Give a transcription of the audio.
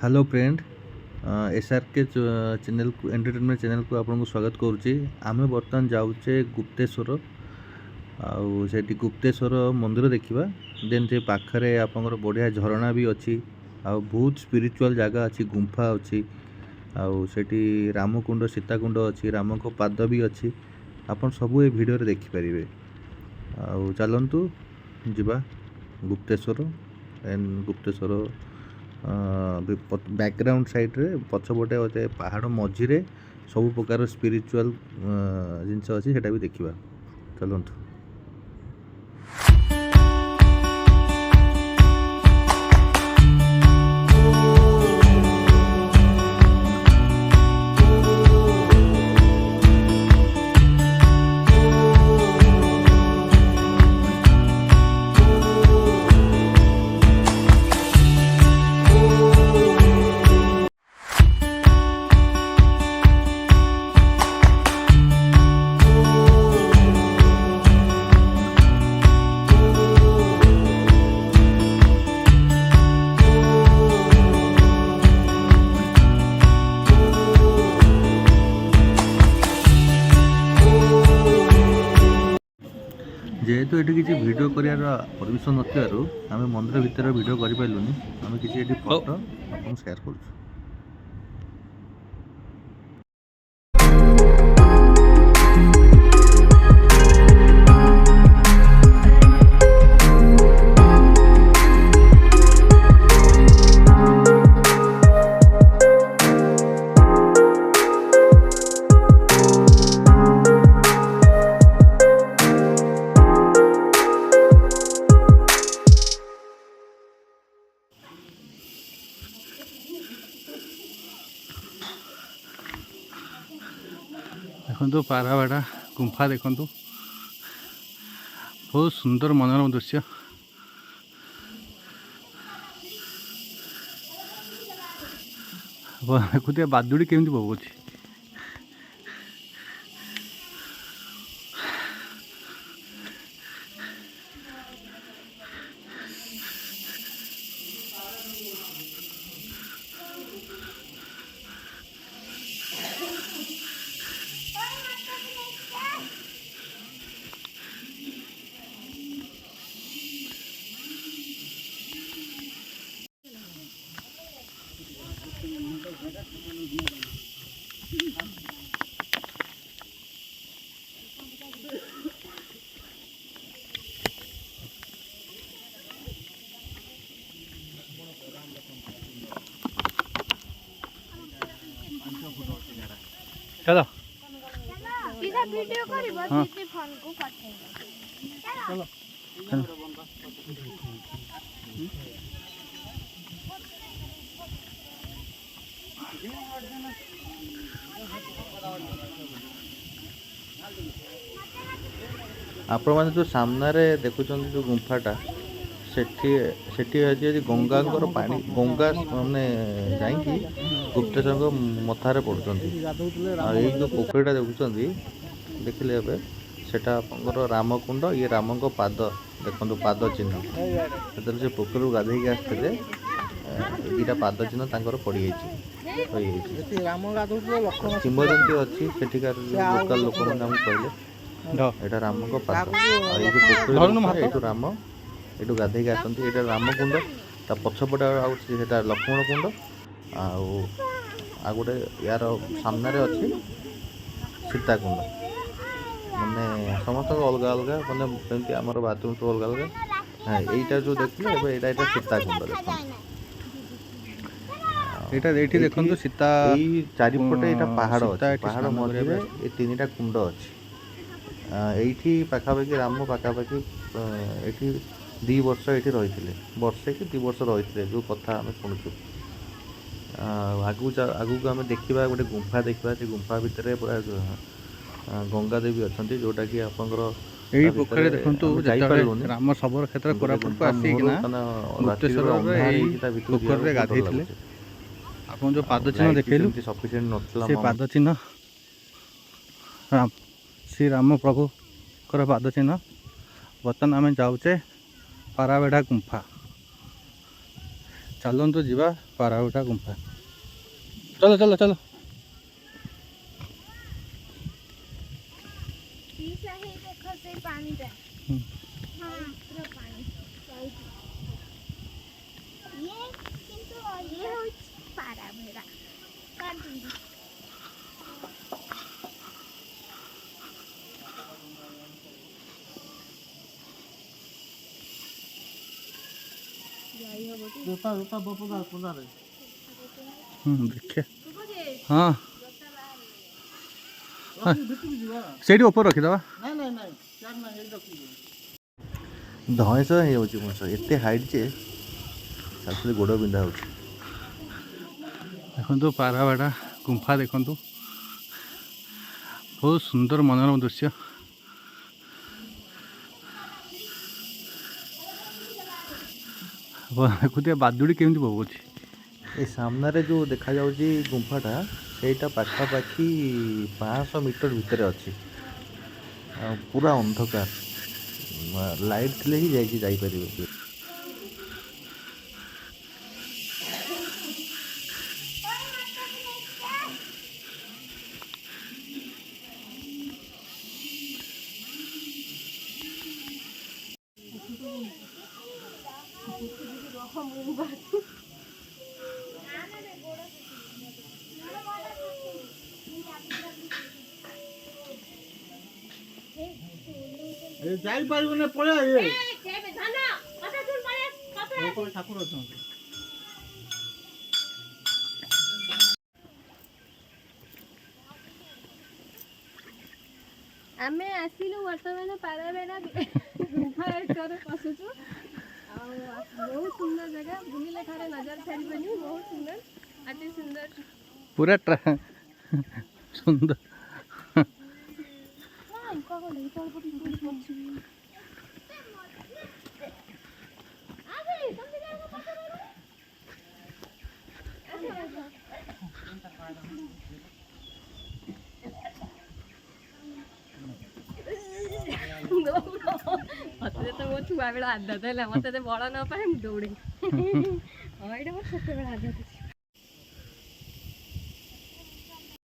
Hello friend. SRK channel को entertainment channel को आपको स्वागत करुच्ची। आम बर्तमान जाऊे गुप्तेश्वर आउ से गुप्तेश्वर मंदिर देखा देन से पाखे आप बढ़िया झरणा भी अच्छी आउ बहुत स्पिरिचुअल जगह अच्छी गुंफा अच्छी आउ सेठी रामकुंड सीताकुंड अच्छी राम को पाद भी अच्छी आपन सबू ये वीडियो देखिपारे। आउ चलतु जीवा Gupteshwar and Gupteshwar background side रे पछपटे गोटे पहाड़ मझिरे सब प्रकार स्पिरिचुअल जिनस अच्छी सेटा भी देखा। चलतु जेहेतु ये किसी वीडियो कर परमिशन नथिबारु आमे मंदिर भितर वीडियो कर पाइलुनी। आमे किसी एटी फोटो आपन शेयर करूछु। देखो पारावाड़ा गुंफा देखु बहुत सुंदर मनोरम दृश्य। देखुए बादुड़ी केमती पकाउछि। चलो वीडियो करिबो दीदी फोन को पठाइबो। चलो आपण मैंने जो सामने देखुं जो गुंफाटा सेठी गंगा पानी गंगा मैंने जाकि गुप्तेश्वर मथार पड़ुंट जो पोखरीटा देखुं देखिले ए सेटा रामकुंड ये राम पाद देखो पाद चिन्ह से पोखर गाधे आसते दीटा पाद चिन्ह पड़ किंवदंती अच्छी सेठिकार लोकल लोक मैंने कहले यहाँ राम को पाद ये पोखरी राम ये गाधे आसती ये रामकुंड ता पछपटे आटा लक्ष्मण कुंड आ गोटे यार सामने अच्छी सीताकुंड माने समस्त अलग अलग माने आम बाथरूम सब अलग अलग। हाँ यहीटा जो देखिए यहाँ सीताकुंड देखते देखो सीता चारिपटे यहाँ पहाड़ पहाड़ मझे ये तीन टा कुंड अच्छी ये पाखापाखि राम पाखापाखि ये 2 वर्ष ये रही वर्षे कि 2 वर्ष रही जो कथा आम शुणुचु। आगू आम देखा गोटे गुंफा देखा से गुंफा भितर पूरा गंगा देवी अच्छा जोटा कि आपंकर यही पोखरी देखंतु राम सबर क्षेत्र कोरापुट को आसीकिना गुप्तेश्वर पोखर रे गाधैथिले। आपन जो पाद चिन्ह देखैलु सफिशिएंट नथला से पाद चिन्ह राम श्री राम प्रभु कर पाद चिन्ह। बर्तमान आम जाऊे पारावेढ़ा गुंफा चलतु जीवा पाराउटा गुंफा चलो चलो चलो पीछे ही देखो से पानी का हां पूरा पानी ये किंतु ये हो पारा मेरा काट दूंगी देखिए हाँ ସେଇଠି ଉପରେ ରଖିଦେବା ଧଇଁସ ହେଇଯାଉଛି ମଣିଷ ଏତେ ହାଇଟ୍ ଯେ ଚାଲିଥିଲେ ଗୋଡ଼ ବିନ୍ଧା ହେଉଛି। ଦେଖନ୍ତୁ ପାରାବାଡ଼ା ଗୁମ୍ଫା ଦେଖନ୍ତୁ ବହୁତ ସୁନ୍ଦର ମନୋରମ ଦୃଶ୍ୟ। ଦେଖୁଥିବେ ବାଦୁଡ଼ି କେମିତି ପକଉଛି। ଏ ସାମ୍ନାରେ ଯେଉଁ ଦେଖାଯାଉଛି ଗୁମ୍ଫାଟା ସେଇଟା ପାଖାପାଖି 500 ମିଟର ଭିତରେ ଅଛି। ଆଉ ପୁରା ଅନ୍ଧକାର ଲାଇଟ୍ ଥିଲେ ହିଁ ଯାଇପାରିବେ। ଯାଇପାରିବନି ପଳେଇ ଠାକୁର ଅଛନ୍ତି। ଆମେ ଆସିଲୁ ବର୍ତ୍ତମାନ ପାରାବେଡ଼ା ଗୁମ୍ଫା ଭିତରେ ପଶୁଛୁ ଆଉ ବହୁତ ସୁନ୍ଦର ଜାଗା ବୁଲିଲେ ଥରେ ନଜର ଛାଡ଼ିବନି ବହୁତ ସୁନ୍ଦର ଅତି ସୁନ୍ଦର ପୁରା ସୁନ୍ଦର ମତେ ତ ମୋ ଛୁଆ ବେଳ ଆଦତ ହେଲା ମତେ ବଡ଼ ନ ପାଏ ମୁଁ ଦୌଡ଼େ ହଁ ଏଇଟା ମୋର ଛୋଟ ବେଳ ଆଦତ।